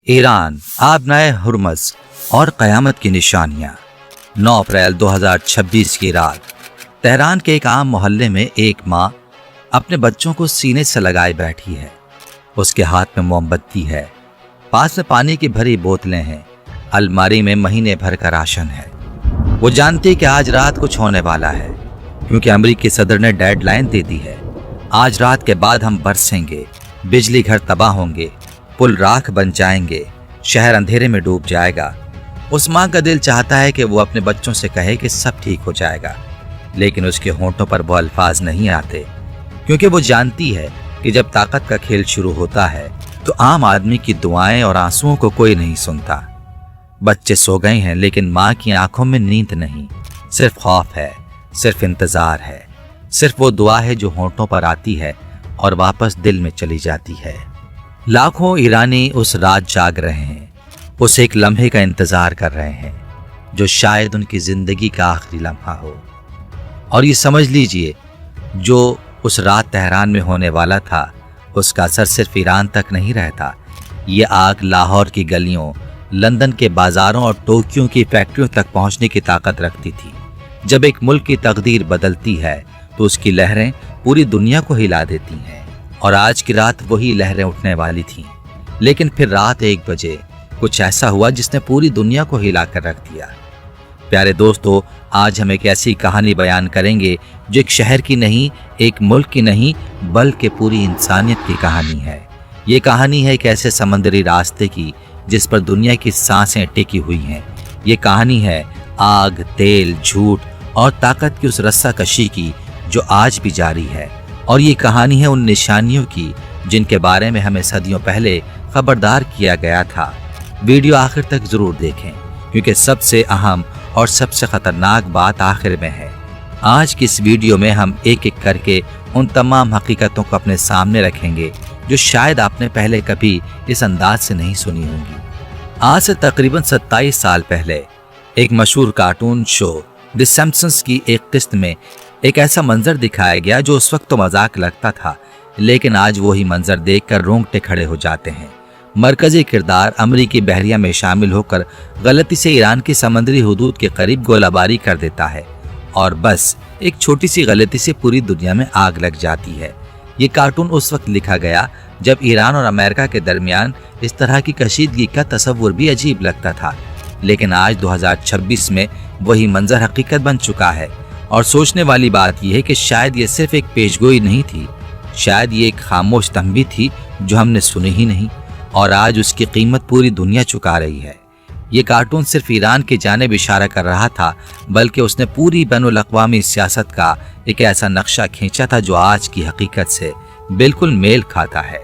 Iran, आबनाए हुर्मज़ और क़यामत की निशानियाँ। 9 अप्रैल 2026 की रात तेहरान के एक आम मोहल्ले में एक माँ अपने बच्चों को सीने से लगाए बैठी है। उसके हाथ में मोमबत्ती है, पास में पानी की भरी बोतलें हैं, अलमारी में महीने भर का राशन है। वो जानती है कि आज रात कुछ होने वाला है, क्योंकि अमेरिकी सदर ने डेडलाइन दे दी है। आज रात के बाद हम बरसेंगे, बिजली घर तबाह होंगे, पुल राख बन जाएंगे, शहर अंधेरे में डूब जाएगा। उस माँ का दिल चाहता है कि वो अपने बच्चों से कहे कि सब ठीक हो जाएगा, लेकिन उसके होंठों पर वो अल्फाज नहीं आते, क्योंकि वो जानती है कि जब ताकत का खेल शुरू होता है तो आम आदमी की दुआएं और आंसुओं को कोई नहीं सुनता। बच्चे सो गए हैं, लेकिन माँ की आंखों में नींद नहीं, सिर्फ खौफ है, सिर्फ इंतजार है, सिर्फ वो दुआ है जो होंठों पर आती है और वापस दिल में चली जाती है। लाखों ईरानी उस रात जाग रहे हैं, उस एक लम्हे का इंतजार कर रहे हैं जो शायद उनकी जिंदगी का आखिरी लम्हा हो। और ये समझ लीजिए, जो उस रात तेहरान में होने वाला था उसका असर सिर्फ ईरान तक नहीं रहता। ये आग लाहौर की गलियों, लंदन के बाजारों और टोक्यो की फैक्ट्रियों तक पहुंचने की ताकत रखती थी। जब एक मुल्क की तकदीर बदलती है तो उसकी लहरें पूरी दुनिया को हिला देती हैं, और आज की रात वही लहरें उठने वाली थीं। लेकिन फिर रात 1 बजे कुछ ऐसा हुआ जिसने पूरी दुनिया को हिला कर रख दिया। प्यारे दोस्तों, आज हम एक ऐसी कहानी बयान करेंगे जो एक शहर की नहीं, एक मुल्क की नहीं, बल्कि पूरी इंसानियत की कहानी है। ये कहानी है एक ऐसे समंदरी रास्ते की जिस पर दुनिया की सांसें टिकी हुई हैं। ये कहानी है आग, तेल, झूठ और ताकत की उस रस्साकशी की जो आज भी जारी है। और ये कहानी है उन निशानियों की जिनके बारे में हमें सदियों पहले खबरदार किया गया था। वीडियो आखिर तक जरूर देखें, क्योंकि सबसे अहम और सबसे खतरनाक बात आखिर में है। आज की इस वीडियो में हम एक एक करके उन तमाम हकीकतों को अपने सामने रखेंगे जो शायद आपने पहले कभी इस अंदाज से नहीं सुनी होंगी। आज से तकरीबन 27 साल पहले एक मशहूर कार्टून शो द सिम्पसंस की एक किस्त में एक ऐसा मंजर दिखाया गया जो उस वक्त तो मजाक लगता था, लेकिन आज वही मंजर देखकर रोंगटे खड़े हो जाते हैं। मरकजी किरदार अमरीकी बहरिया में शामिल होकर गलती से ईरान की समंदरी हुदूद के करीब गोलाबारी कर देता है, और बस एक छोटी सी गलती से पूरी दुनिया में आग लग जाती है। ये कार्टून उस वक्त लिखा गया जब ईरान और अमेरिका के दरमियान इस तरह की कशीदगी का तस्वुर भी अजीब लगता था, लेकिन आज 2026 में वही मंजर हकीकत बन चुका है। और सोचने वाली बात यह है कि शायद ये सिर्फ एक पेशगोई नहीं थी, शायद ये एक खामोश तंबी थी जो हमने सुनी ही नहीं, और आज उसकी कीमत पूरी दुनिया चुका रही है। ये कार्टून सिर्फ ईरान की जानिब इशारा कर रहा था, बल्कि उसने पूरी बैनुल-अक़वामी सियासत का एक ऐसा नक्शा खींचा था जो आज की हकीकत से बिल्कुल मेल खाता है।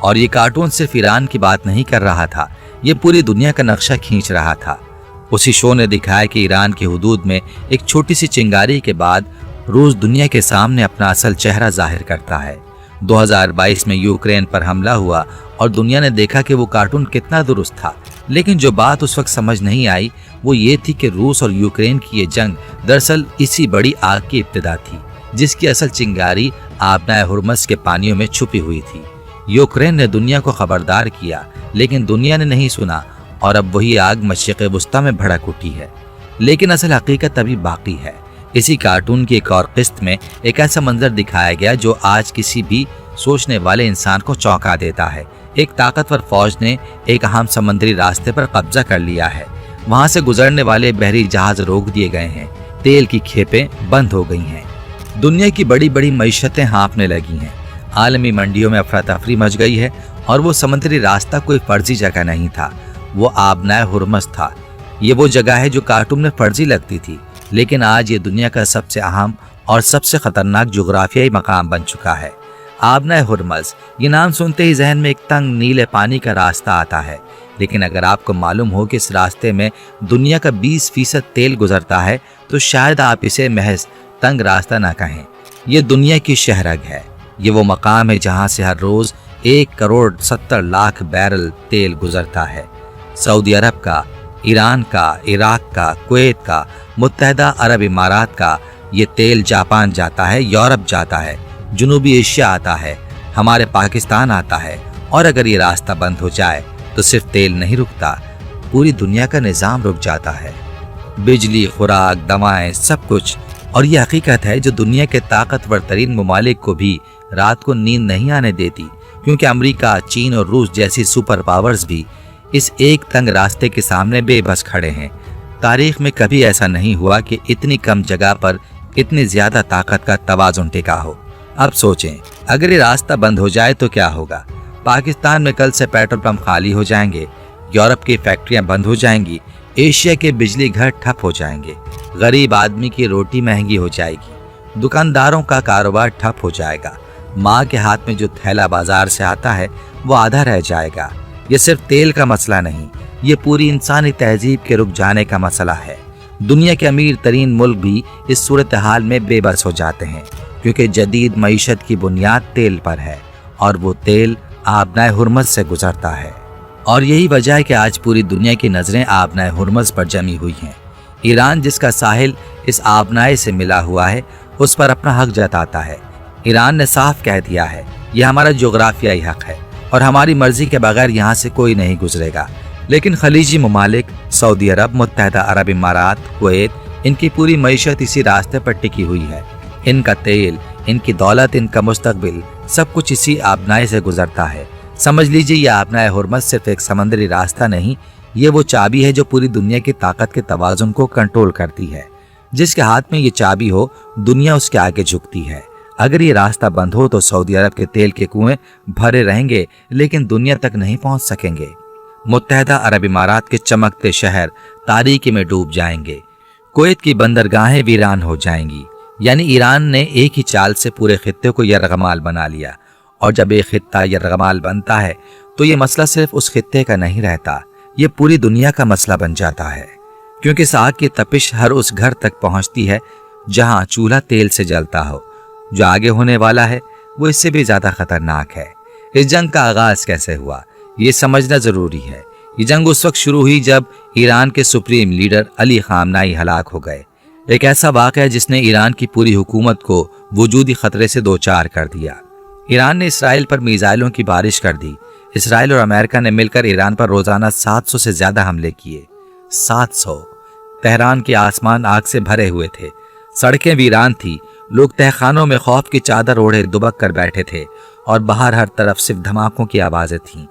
और ये कार्टून सिर्फ ईरान की बात नहीं कर रहा था, ये पूरी दुनिया का नक्शा खींच रहा था। उसी शो ने दिखाया कि ईरान की हुदूद में एक छोटी सी चिंगारी के बाद रूस दुनिया के सामने अपना असल चेहरा जाहिर करता है। 2022 में यूक्रेन पर हमला हुआ और दुनिया ने देखा कि वो कार्टून कितना दुरुस्त था, लेकिन जो बात उस वक्त समझ नहीं आई वो ये थी कि रूस और यूक्रेन की ये जंग दरअसल इसी बड़ी आग की इब्तिदा थी, जिसकी असल चिंगारी आबनाए हुर्मज़ के पानियों में छुपी हुई थी। यूक्रेन ने दुनिया को खबरदार किया, लेकिन दुनिया ने नहीं सुना, और अब वही आग मशरिक़ वुस्ता में भड़क उठी है। लेकिन असल हकीकत अभी बाकी है। इसी कार्टून की एक और किस्त में एक ऐसा मंजर दिखाया गया जो आज किसी भी सोचने वाले इंसान को चौंका देता है। एक ताकतवर फौज ने एक अहम समुद्री रास्ते पर कब्जा कर लिया है। वहां से गुजरने वाले बहरी जहाज रोक दिए गए हैं, तेल की खेपें बंद हो गई हैं, दुनिया की बड़ी बड़ी मईशतें हाँफने लगी हैं, आलमी मंडियों में अफरा तफरी मच गई है। और वो समुद्री रास्ता कोई फर्जी जगह नहीं था, वो आबनाए हुर्मज़ था। ये वो जगह है जो कार्टून में फर्जी लगती थी, लेकिन आज ये दुनिया का सबसे अहम और सबसे खतरनाक जुग्राफियाई मकाम बन चुका है। आबनाए हुर्मज़, ये नाम सुनते ही जहन में एक तंग नीले पानी का रास्ता आता है, लेकिन अगर आपको मालूम हो कि इस रास्ते में दुनिया का 20% तेल गुजरता है तो शायद आप इसे महज तंग रास्ता ना कहें। ये दुनिया की शहरग है। ये वो मकाम है जहाँ से हर रोज 1,70,00,000 बैरल तेल गुजरता है। सऊदी अरब का, ईरान का, इराक का, कुवैत का, मुत्तहदा अरब इमारात का ये तेल जापान जाता है, यूरोप जाता है, जनूबी एशिया आता है, हमारे पाकिस्तान आता है। और अगर ये रास्ता बंद हो जाए तो सिर्फ तेल नहीं रुकता, पूरी दुनिया का निज़ाम रुक जाता है। बिजली, खुराक, दवाएं, सब कुछ। और ये हकीकत है जो दुनिया के ताकतवर तरीन ममालिक को भी रात को नींद नहीं आने देती, क्योंकि अमेरिका, चीन और रूस जैसी सुपर पावर्स भी इस एक तंग रास्ते के सामने बेबस खड़े हैं। तारीख में कभी ऐसा नहीं हुआ कि इतनी कम जगह पर इतनी ज्यादा ताकत का तवाज़ुन टिका हो। अब सोचें, अगर ये रास्ता बंद हो जाए तो क्या होगा? पाकिस्तान में कल से पेट्रोल पंप खाली हो जाएंगे, यूरोप की फैक्ट्रियां बंद हो जाएंगी, एशिया के बिजली घर ठप हो जाएंगे, गरीब आदमी की रोटी महंगी हो जाएगी, दुकानदारों का कारोबार ठप हो जाएगा, माँ के हाथ में जो थैला बाजार से आता है वो आधा रह जाएगा। ये सिर्फ तेल का मसला नहीं, ये पूरी इंसानी तहजीब के रुक जाने का मसला है। दुनिया के अमीर तरीन मुल्क भी इस सूरत हाल में बेबस हो जाते हैं, क्योंकि जदीद मईशत की बुनियाद तेल पर है और वो तेल आबनाए हुर्मज़ से गुजरता है। और यही वजह है कि आज पूरी दुनिया की नजरें आबनाए हुर्मज़ पर जमी हुई हैं। ईरान, जिसका साहिल इस आबनाए से मिला हुआ है, उस पर अपना हक जताता है। ईरान ने साफ कह दिया है, यह हमारा जोग्राफियाई हक है और हमारी मर्जी के बगैर यहाँ से कोई नहीं गुजरेगा। लेकिन खलीजी ममालिक, सऊदी अरब, मुत्तहदा अरब इमारात, कुवैत, इनकी पूरी मईशत इसी रास्ते पर टिकी हुई है। इनका तेल, इनकी दौलत, इनका मुस्तकबिल, सब कुछ इसी आबनाए से गुजरता है। समझ लीजिए, यह आबनाए हुर्मज़ सिर्फ एक समंदरी रास्ता नहीं, ये वो चाबी है जो पूरी दुनिया की ताकत के तवाज़ुन को कंट्रोल करती है। जिसके हाथ में ये चाबी हो, दुनिया उसके आगे झुकती है। अगर ये रास्ता बंद हो तो सऊदी अरब के तेल के कुएं भरे रहेंगे, लेकिन दुनिया तक नहीं पहुंच सकेंगे। मुत्तहदा अरब इमारात के चमकते शहर तारीकी में डूब जाएंगे, कुवैत की बंदरगाहें वीरान हो जाएंगी। यानी ईरान ने एक ही चाल से पूरे खित्ते को यरगमाल बना लिया। और जब एक खित्ता यरगमाल बनता है तो ये मसला सिर्फ उस खित्ते का नहीं रहता, ये पूरी दुनिया का मसला बन जाता है, क्योंकि इस आग की तपिश हर उस घर तक पहुंचती है जहां चूल्हा तेल से जलता हो। जो आगे होने वाला है वो इससे भी ज्यादा खतरनाक है। इस जंग का आगाज कैसे हुआ, ये समझना जरूरी है। ये जंग उस वक्त शुरू हुई जब ईरान के सुप्रीम लीडर अली खामनाई हलाक हो गए। एक ऐसा वाक़या जिसने ईरान की पूरी हुकूमत को वजूदी खतरे से दो चार कर दिया। ईरान ने इसराइल पर मिसाइलों की बारिश कर दी। इसराइल और अमेरिका ने मिलकर ईरान पर रोजाना 700 से ज्यादा हमले किए। 700। तेहरान के आसमान आग से भरे हुए थे, सड़कें वीरान थी, लोग तहखानों में खौफ की चादर ओढ़े दुबक कर बैठे थे और बाहर हर तरफ सिर्फ धमाकों की आवाजें थीं।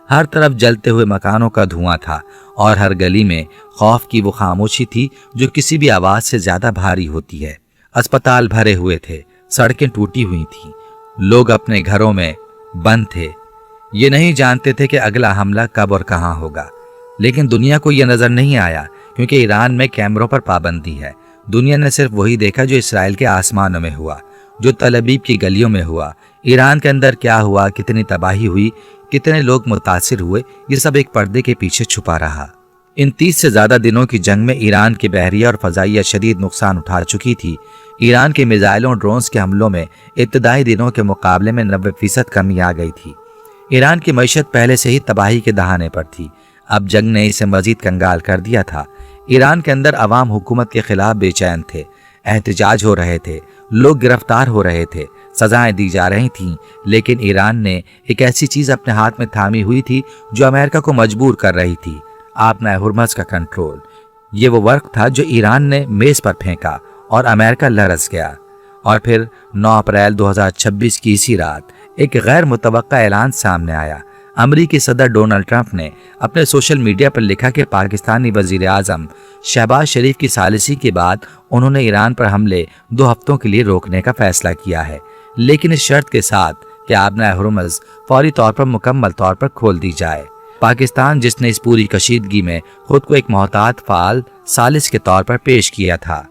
हर तरफ जलते हुए मकानों का धुआं था और हर गली में खौफ की वो खामोशी थी जो किसी भी आवाज से ज्यादा भारी होती है। अस्पताल भरे हुए थे, सड़कें टूटी हुई थीं, लोग अपने घरों में बंद थे। ये नहीं जानते थे कि अगला हमला कब और कहां होगा। लेकिन दुनिया को यह नजर नहीं आया, क्योंकि ईरान में कैमरों पर पाबंदी है। दुनिया ने सिर्फ वही देखा जो इसराइल के आसमानों में हुआ, जो तल अबीब की गलियों में हुआ। ईरान के अंदर क्या हुआ, कितनी तबाही हुई, कितने लोग मुतासिर हुए, ये सब एक पर्दे के पीछे छुपा रहा। इन 30 से ज्यादा दिनों की जंग में ईरान की बहरिया और फजाइया शदीद नुकसान उठा चुकी थी। ईरान के मिसाइलों और ड्रोन्स के हमलों में इब्तदाई दिनों के मुकाबले में 90% कमी आ गई थी। ईरान की मईशत पहले से ही तबाही के दहाने पर थी, अब जंग ने इसे मजीद कंगाल कर दिया था। ईरान के अंदर अवाम हुकूमत के खिलाफ बेचैन थे, एहतजाज हो रहे थे, लोग गिरफ्तार हो रहे थे, सजाएं दी जा रही थीं। लेकिन ईरान ने एक ऐसी चीज अपने हाथ में थामी हुई थी जो अमेरिका को मजबूर कर रही थी, आबनाए हुर्मज़ का कंट्रोल। ये वो वर्क था जो ईरान ने मेज पर फेंका और अमेरिका लरस गया। और फिर 9 अप्रैल 2026 की इसी रात एक गैर मुतवक्का ऐलान सामने आया। अमरीकी सदर डोनाल्ड ट्रंप ने अपने सोशल मीडिया पर लिखा कि पाकिस्तानी वजीर आज़म शहबाज शरीफ की सालिसी के बाद उन्होंने ईरान पर हमले 2 हफ्तों के लिए रोकने का फैसला किया है, लेकिन इस शर्त के साथ कि आबनाए हुर्मज़ फौरी तौर पर मुकम्मल तौर पर खोल दी जाए। पाकिस्तान, जिसने इस पूरी कशीदगी में खुद को एक मोहतात फाल सालिस के तौर पर पेश किया था,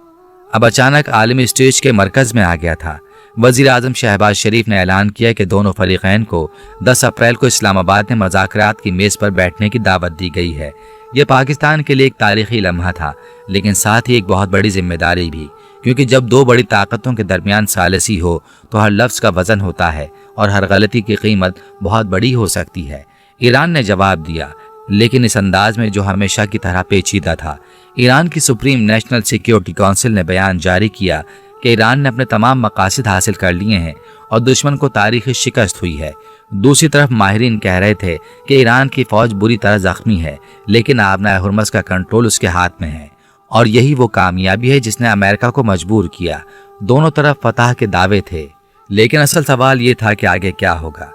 अब अचानक आलमी स्टेज के मरकज में आ गया था। वजीर आज़म शहबाज शरीफ ने ऐलान किया कि दोनों फरीकैन को 10 अप्रैल को इस्लामाबाद में मुज़ाकरात की मेज़ पर बैठने की दावत दी गई है। यह पाकिस्तान के लिए एक तारीखी लम्हा था, लेकिन साथ ही एक बहुत बड़ी जिम्मेदारी भी, क्योंकि जब 2 बड़ी ताकतों के दरमियान सालिसी हो तो हर लफ्ज़ का वजन होता है और हर गलती की कीमत बहुत बड़ी हो सकती है। ईरान ने जवाब दिया, लेकिन इस अंदाज में जो हमेशा की तरह पेचीदा था। ईरान की सुप्रीम नेशनल सिक्योरिटी काउंसिल ने बयान जारी किया कि ईरान ने अपने तमाम मकासद हासिल कर लिए हैं और दुश्मन को तारीखी शिकस्त हुई है। दूसरी तरफ माहिरीन कह रहे थे कि ईरान की फौज बुरी तरह जख्मी है, लेकिन आबना हुर्मस का कंट्रोल उसके हाथ में है और यही वो कामयाबी है जिसने अमेरिका को मजबूर किया। दोनों तरफ फतह के दावे थे, लेकिन असल सवाल ये था कि आगे क्या होगा।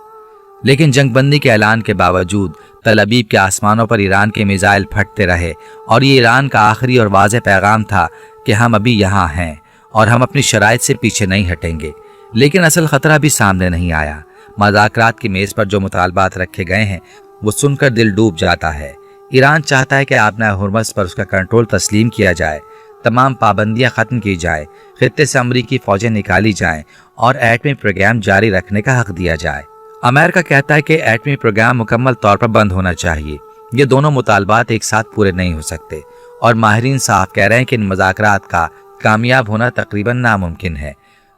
लेकिन जंगबंदी के ऐलान के बावजूद तल अबीब के आसमानों पर ईरान के मिसाइल फटते रहे और ये ईरान का आखिरी और वाज़ेह पैगाम था कि हम अभी यहाँ हैं और हम अपनी शराइत से पीछे नहीं हटेंगे। लेकिन असल खतरा भी सामने नहीं आया। मज़ाकरात की मेज़ पर जो मुतालबात रखे गए हैं वो सुनकर दिल डूब जाता है। ईरान चाहता है कि आबना हुर्मस पर उसका कंट्रोल तस्लीम किया जाए, तमाम पाबंदियां ख़त्म की जाए, खित्ते से अमरीकी फ़ौजें निकाली जाएं और एटमी प्रोग्राम जारी रखने का हक दिया जाए। अमेरिका कहता है कि एटमी प्रोग्राम मुकम्मल तौर पर बंद होना चाहिए। ये दोनों मुतालबात एक साथ पूरे नहीं हो सकते और माहिरीन साफ कह रहे हैं कि इन मज़ाकरात का कामयाब होना तकरीबन नामुमकिन है।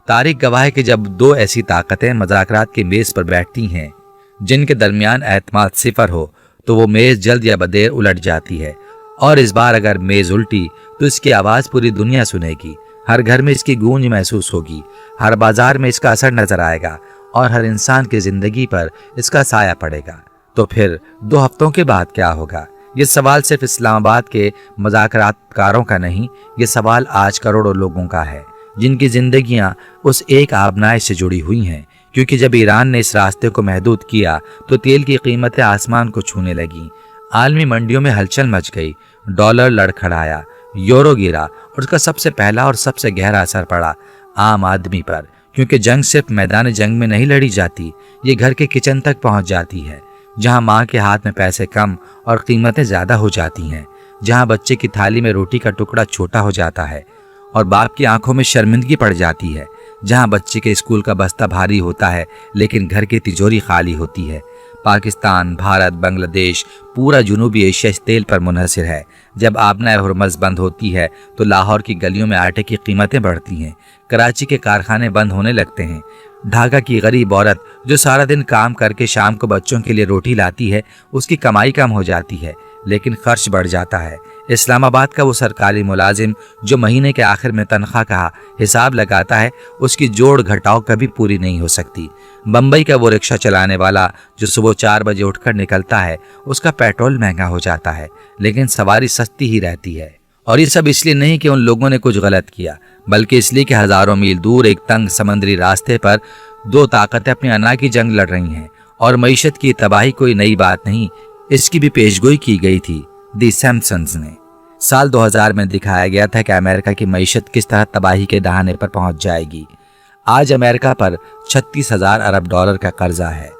तारीख गवाह है कि जब दो ऐसी ताकतें मज़ाकरात की मेज़ पर बैठती हैं जिनके दरमियान एतमाद सिफर हो, तो वो मेज़ जल्द या बदेर उलट जाती है। और इस बार अगर मेज़ उल्टी तो इसकी आवाज़ पूरी दुनिया सुनेगी, हर घर में इसकी गूंज महसूस होगी, हर बाजार में इसका असर नजर आएगा और हर इंसान की जिंदगी पर इसका साया पड़ेगा। तो फिर 2 हफ्तों के बाद क्या होगा? ये सवाल सिर्फ इस्लामाबाद के मज़ाकरातकारों का नहीं, ये सवाल आज करोड़ों लोगों का है जिनकी जिंदगियां उस एक आबनाए से जुड़ी हुई हैं। क्योंकि जब ईरान ने इस रास्ते को महदूद किया तो तेल की कीमतें आसमान को छूने लगीं, आलमी मंडियों में हलचल मच गई, डॉलर लड़खड़ाया, यूरो गिरा और उसका सबसे पहला और सबसे गहरा असर पड़ा आम आदमी पर। क्योंकि जंग सिर्फ मैदान जंग में नहीं लड़ी जाती, ये घर के किचन तक पहुंच जाती है, जहां माँ के हाथ में पैसे कम और कीमतें ज़्यादा हो जाती हैं, जहां बच्चे की थाली में रोटी का टुकड़ा छोटा हो जाता है और बाप की आंखों में शर्मिंदगी पड़ जाती है, जहां बच्चे के स्कूल का बस्ता भारी होता है लेकिन घर की तिजोरी खाली होती है। पाकिस्तान, भारत, बांग्लादेश, पूरा जनूबी एशिया इस तेल पर मुनहसिर है। जब आबना हुर्मस बंद होती है तो लाहौर की गलियों में आटे की कीमतें बढ़ती हैं, कराची के कारखाने बंद होने लगते हैं, ढाका की गरीब औरत जो सारा दिन काम करके शाम को बच्चों के लिए रोटी लाती है, उसकी कमाई कम हो जाती है लेकिन खर्च बढ़ जाता है। इस्लामाबाद का वो सरकारी मुलाजिम जो महीने के आखिर में तनख्वाह का हिसाब लगाता है, उसकी जोड़ घटाव कभी पूरी नहीं हो सकती। बम्बई का वो रिक्शा चलाने वाला जो सुबह 4 बजे उठकर निकलता है, उसका पेट्रोल महंगा हो जाता है लेकिन सवारी सस्ती ही रहती है। और ये सब इसलिए नहीं कि उन लोगों ने कुछ गलत किया, बल्कि इसलिए कि हजारों मील दूर एक तंग समुद्री रास्ते पर 2 ताकतें अपनी अना की जंग लड़ रही हैं और मईशत की तबाही कोई नई बात नहीं, इसकी भी पेशगोई की गई थी दी सैमसन्स ने। साल 2000 में दिखाया गया था कि अमेरिका की मईशत किस तरह तबाही के दहाने पर पहुंच जाएगी। आज अमेरिका पर 36,000 अरब डॉलर का कर्जा है।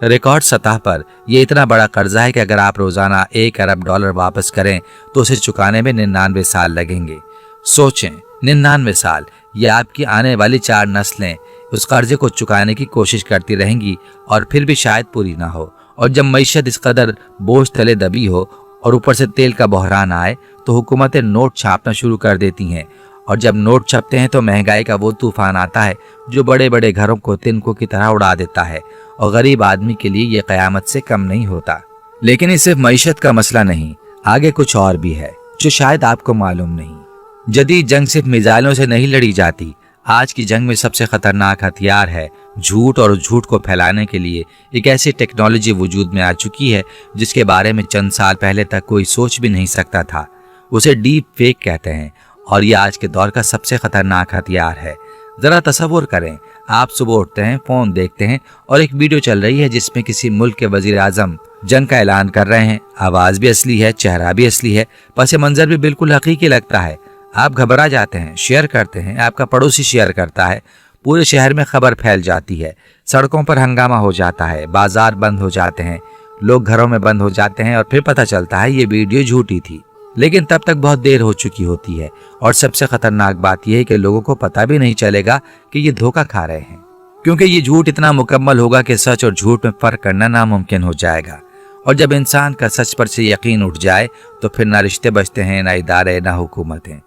रिकॉर्ड सतह पर यह इतना बड़ा कर्जा है कि अगर आप रोजाना 1 अरब डॉलर वापस करें तो उसे चुकाने में 99 साल लगेंगे। सोचें, 99 साल, ये आपकी आने वाली 4 नस्लें उस कर्जे को चुकाने की कोशिश करती रहेंगी और फिर भी शायद पूरी ना हो। और जब मईशत इस कदर बोझ तले दबी हो और ऊपर से तेल का बहरान आए तो हुकूमतें नोट छापना शुरू कर देती हैं और जब नोट छपते हैं तो महंगाई का वो तूफान आता है जो बड़े बड़े घरों को तिनकों की तरह उड़ा देता है और गरीब आदमी के लिए ये कयामत से कम नहीं होता। लेकिन ये सिर्फ मईशत का मसला नहीं, आगे कुछ और भी है जो शायद आपको मालूम नहीं। जदीद जंग सिर्फ मिसाइलों से नहीं लड़ी जाती, आज की जंग में सबसे खतरनाक हथियार है झूठ, और झूठ को फैलाने के लिए एक ऐसी टेक्नोलॉजी वजूद में आ चुकी है जिसके बारे में चंद साल पहले तक कोई सोच भी नहीं सकता था। उसे डीप फेक कहते हैं और ये आज के दौर का सबसे खतरनाक हथियार है। जरा तसव्वुर करें, आप सुबह उठते हैं, फोन देखते हैं और एक वीडियो चल रही है जिसमें किसी मुल्क के वजीर आजम जंग का ऐलान कर रहे हैं। आवाज भी असली है, चेहरा भी असली है, पस मंजर भी बिल्कुल हकीकी लगता है। आप घबरा जाते हैं, शेयर करते हैं, आपका पड़ोसी शेयर करता है, पूरे शहर में खबर फैल जाती है, सड़कों पर हंगामा हो जाता है, बाजार बंद हो जाते हैं, लोग घरों में बंद हो जाते हैं और फिर पता चलता है ये वीडियो झूठी थी। लेकिन तब तक बहुत देर हो चुकी होती है और सबसे खतरनाक बात यह है कि लोगों को पता भी नहीं चलेगा कि ये धोखा खा रहे हैं, क्योंकि ये झूठ इतना मुकम्मल होगा कि सच और झूठ में फर्क करना नामुमकिन हो जाएगा। और जब इंसान का सच पर से यकीन उठ जाए तो फिर ना रिश्ते बचते हैं, ना इदारे, ना हुकूमतें।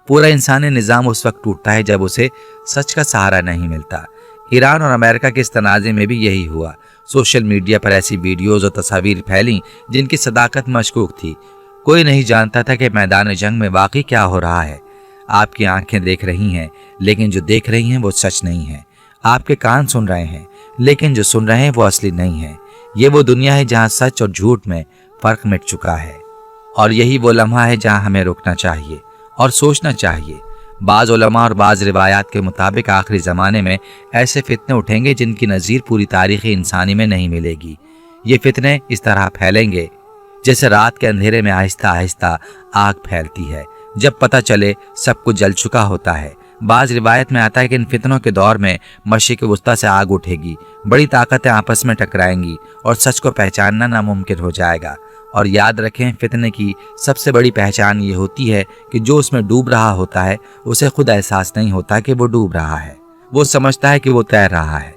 पूरा इंसानी निज़ाम उस वक्त टूटता है जब उसे सच का सहारा नहीं मिलता। ईरान और अमेरिका के इस तनाज़े में भी यही हुआ। सोशल मीडिया पर ऐसी वीडियोज़ और तस्वीर फैली जिनकी सदाकत मशकूक थी। कोई नहीं जानता था कि मैदान जंग में वाकई क्या हो रहा है। आपकी आंखें देख रही हैं, लेकिन जो देख रही हैं वो सच नहीं है। आपके कान सुन रहे हैं, लेकिन जो सुन रहे हैं वो असली नहीं है। ये वो दुनिया है जहाँ सच और झूठ में फर्क मिट चुका है, और यही वो लम्हा है जहाँ हमें रुकना चाहिए और सोचना चाहिए। बाज उलमा और बाज रिवायात के मुताबिक आखिरी ज़माने में ऐसे फितने उठेंगे जिनकी नज़ीर पूरी तारीख़ इंसानी में नहीं मिलेगी। ये फितने इस तरह फैलेंगे जैसे रात के अंधेरे में आहिस्ता आहिस्ता आग फैलती है, जब पता चले सब कुछ जल चुका होता है। बाज रिवायत में आता है कि इन फितनों के दौर में मशरिक़ वुस्ता से आग उठेगी, बड़ी ताकतें आपस में टकराएंगी और सच को पहचानना नामुमकिन हो जाएगा। और याद रखें, फितने की सबसे बड़ी पहचान ये होती है कि जो उसमें डूब रहा होता है उसे खुद एहसास नहीं होता कि वो डूब रहा है। वो समझता है कि वो तैर रहा है,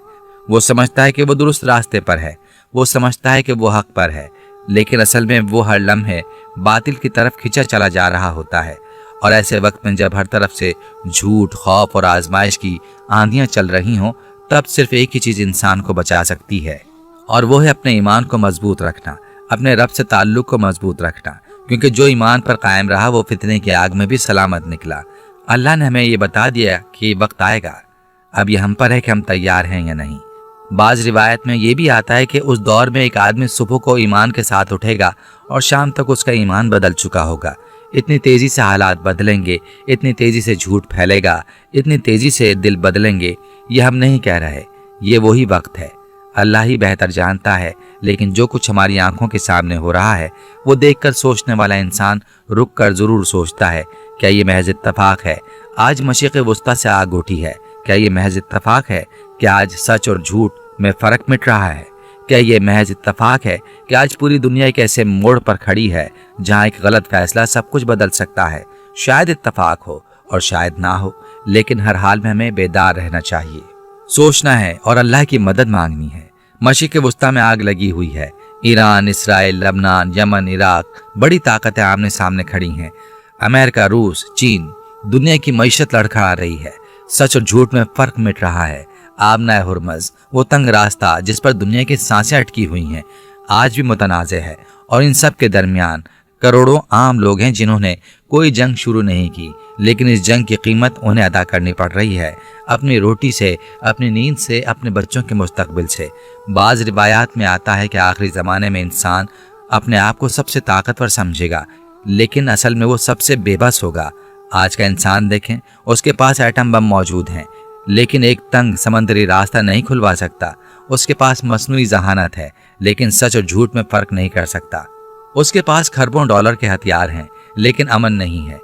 वो समझता है कि वो दुरुस्त रास्ते पर है, वो समझता है कि वो हक पर है, लेकिन असल में वो हर लम्हे बातिल की तरफ खिंचा चला जा रहा होता है। और ऐसे वक्त में जब हर तरफ से झूठ, खौफ और आजमाइश की आंधियां चल रही हों, तब सिर्फ एक ही चीज़ इंसान को बचा सकती है, और वो है अपने ईमान को मजबूत रखना, अपने रब से ताल्लुक़ को मजबूत रखना। क्योंकि जो ईमान पर कायम रहा वो फितने की आग में भी सलामत निकला। अल्लाह ने हमें ये बता दिया कि वक्त आएगा, अब ये हम पर है कि हम तैयार हैं या नहीं। बाज़ रिवायत में ये भी आता है कि उस दौर में एक आदमी सुबह को ईमान के साथ उठेगा और शाम तक उसका ईमान बदल चुका होगा। इतनी तेज़ी से हालात बदलेंगे, इतनी तेज़ी से झूठ फैलेगा, इतनी तेज़ी से दिल बदलेंगे। ये हम नहीं कह रहे, ये वही वक्त है। अल्लाह ही बेहतर जानता है, लेकिन जो कुछ हमारी आंखों के सामने हो रहा है वो देखकर सोचने वाला इंसान रुक कर ज़रूर सोचता है, क्या ये महज इत्तफाक है आज मशरिक़ वुस्ता से आग उठी है? क्या ये महज इत्तफाक है कि आज सच और झूठ में फ़र्क मिट रहा है? क्या ये महज इत्तफाक है कि आज पूरी दुनिया एक ऐसे मोड़ पर खड़ी है जहाँ एक गलत फैसला सब कुछ बदल सकता है? शायद इत्तफाक हो और शायद ना हो, लेकिन हर हाल में हमें बेदार रहना चाहिए, सोचना है और अल्लाह की मदद मांगनी है। मशरिक़ वुस्ता में आग लगी हुई है। ईरान, इसराइल, लबनान, यमन, इराक, बड़ी ताकतें आमने सामने खड़ी हैं। अमेरिका, रूस, चीन, दुनिया की मईशत लड़खड़ा रही है। सच और झूठ में फ़र्क मिट रहा है। आमना हुर्मज़, वो तंग रास्ता जिस पर दुनिया की सांसें अटकी हुई हैं, आज भी मुतनाज़े है। और इन सब के दरमियान करोड़ों आम लोग हैं जिन्होंने कोई जंग शुरू नहीं की, लेकिन इस जंग की कीमत उन्हें अदा करनी पड़ रही है, अपनी रोटी से, अपनी नींद से, अपने बच्चों के मुस्तकबिल से। बाज़ रिवायात में आता है कि आखिरी ज़माने में इंसान अपने आप को सबसे ताकतवर समझेगा, लेकिन असल में वो सबसे बेबस होगा। आज का इंसान देखें, उसके पास एटम बम मौजूद हैं, लेकिन एक तंग समंदरी रास्ता नहीं खुलवा सकता। उसके पास मसनूई जहानत है, लेकिन सच और झूठ में फ़र्क नहीं कर सकता। उसके पास खरबों डॉलर के हथियार हैं, लेकिन अमन नहीं है।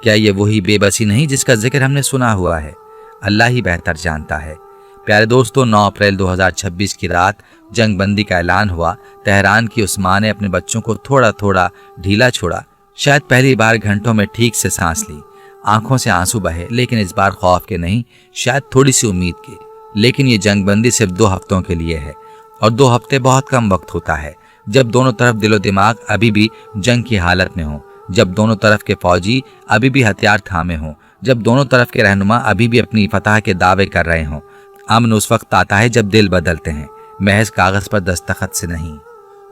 क्या ये वही बेबसी नहीं जिसका जिक्र हमने सुना हुआ है? अल्लाह ही बेहतर जानता है। प्यारे दोस्तों, 9 अप्रैल 2026 की रात जंग बंदी का ऐलान हुआ। तेहरान की उस माँ ने अपने बच्चों को थोड़ा थोड़ा ढीला छोड़ा। शायद पहली बार घंटों में ठीक से सांस ली। आंखों से आंसू बहे, लेकिन इस बार खौफ के नहीं, शायद थोड़ी सी उम्मीद के। लेकिन ये जंग बंदी सिर्फ 2 हफ्तों के लिए है, और 2 हफ्ते बहुत कम वक्त होता है जब दोनों तरफ दिलो दिमाग अभी भी जंग की हालत में हो, जब दोनों तरफ के फौजी अभी भी हथियार थामे हों, जब दोनों तरफ के रहनुमा अभी भी अपनी फतह के दावे कर रहे हों। अमन उस वक्त आता है जब दिल बदलते हैं, महज कागज़ पर दस्तखत से नहीं।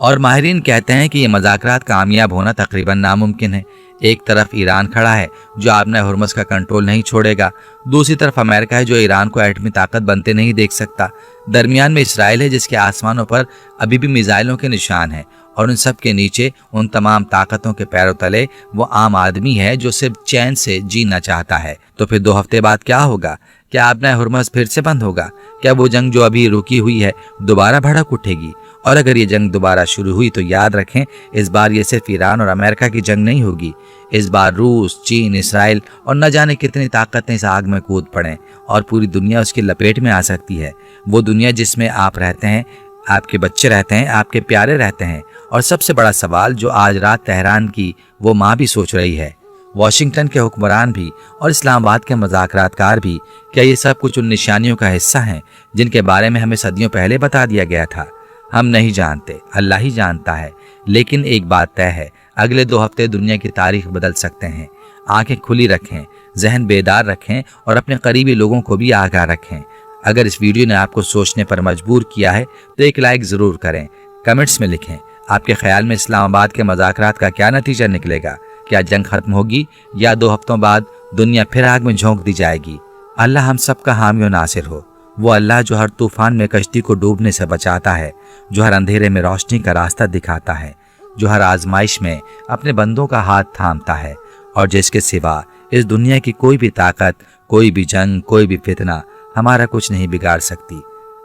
और माहिरीन कहते हैं कि ये मज़ाकरात कामयाब होना तकरीबन नामुमकिन है। एक तरफ ईरान खड़ा है जो आबना हुर्मज़ का कंट्रोल नहीं छोड़ेगा, दूसरी तरफ अमेरिका है जो ईरान को एटमी ताकत बनते नहीं देख सकता। दरमियान में इसराइल है जिसके आसमानों पर अभी भी मिसाइलों के निशान हैं, और उन सब के नीचे उन तमाम ताकतों के पैरों तले वो आम आदमी है जो सिर्फ चैन से जीना चाहता है। तो फिर 2 हफ्ते बाद क्या होगा? क्या आबना हुर्मज़ फिर से बंद होगा? क्या वो जंग जो अभी रुकी हुई है दोबारा भड़क उठेगी? और अगर ये जंग दोबारा शुरू हुई तो याद रखें, इस बार ये सिर्फ ईरान और अमेरिका की जंग नहीं होगी। इस बार रूस, चीन, इसराइल और न जाने कितनी ताकतें इस आग में कूद पड़ें और पूरी दुनिया उसकी लपेट में आ सकती है। वो दुनिया जिसमें आप रहते हैं, आपके बच्चे रहते हैं, आपके प्यारे रहते हैं। और सबसे बड़ा सवाल जो आज रात तेहरान की वो माँ भी सोच रही है, वाशिंगटन के हुक्मरान भी और इस्लामाबाद के मज़ाकरातकार भी, क्या ये सब कुछ उन निशानियों का हिस्सा हैं जिनके बारे में हमें सदियों पहले बता दिया गया था? हम नहीं जानते, अल्लाह ही जानता है। लेकिन एक बात तय है, अगले 2 हफ्ते दुनिया की तारीख बदल सकते हैं। आंखें खुली रखें, जहन बेदार रखें और अपने करीबी लोगों को भी आगाह रखें। अगर इस वीडियो ने आपको सोचने पर मजबूर किया है तो एक लाइक ज़रूर करें। कमेंट्स में लिखें, आपके ख्याल में इस्लामाबाद के मज़ाकरात का क्या नतीजा निकलेगा? क्या जंग खत्म होगी या 2 हफ्तों बाद दुनिया फिर आग में झोंक दी जाएगी? अल्लाह हम सब का हामी और नासिर हो। وہ اللہ جو ہر طوفان میں کشتی کو ڈوبنے سے بچاتا ہے، جو ہر اندھیرے میں روشنی کا راستہ دکھاتا ہے، جو ہر آزمائش میں اپنے بندوں کا ہاتھ تھامتا ہے، اور جس کے سوا اس دنیا کی کوئی بھی طاقت، کوئی بھی جنگ، کوئی بھی فتنہ ہمارا کچھ نہیں بگاڑ سکتی۔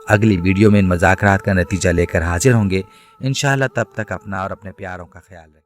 اگلی ویڈیو میں ان مذاکرات کا نتیجہ لے کر حاضر ہوں گے انشاءاللہ۔ تب تک اپنا اور اپنے پیاروں کا خیال رکھیں۔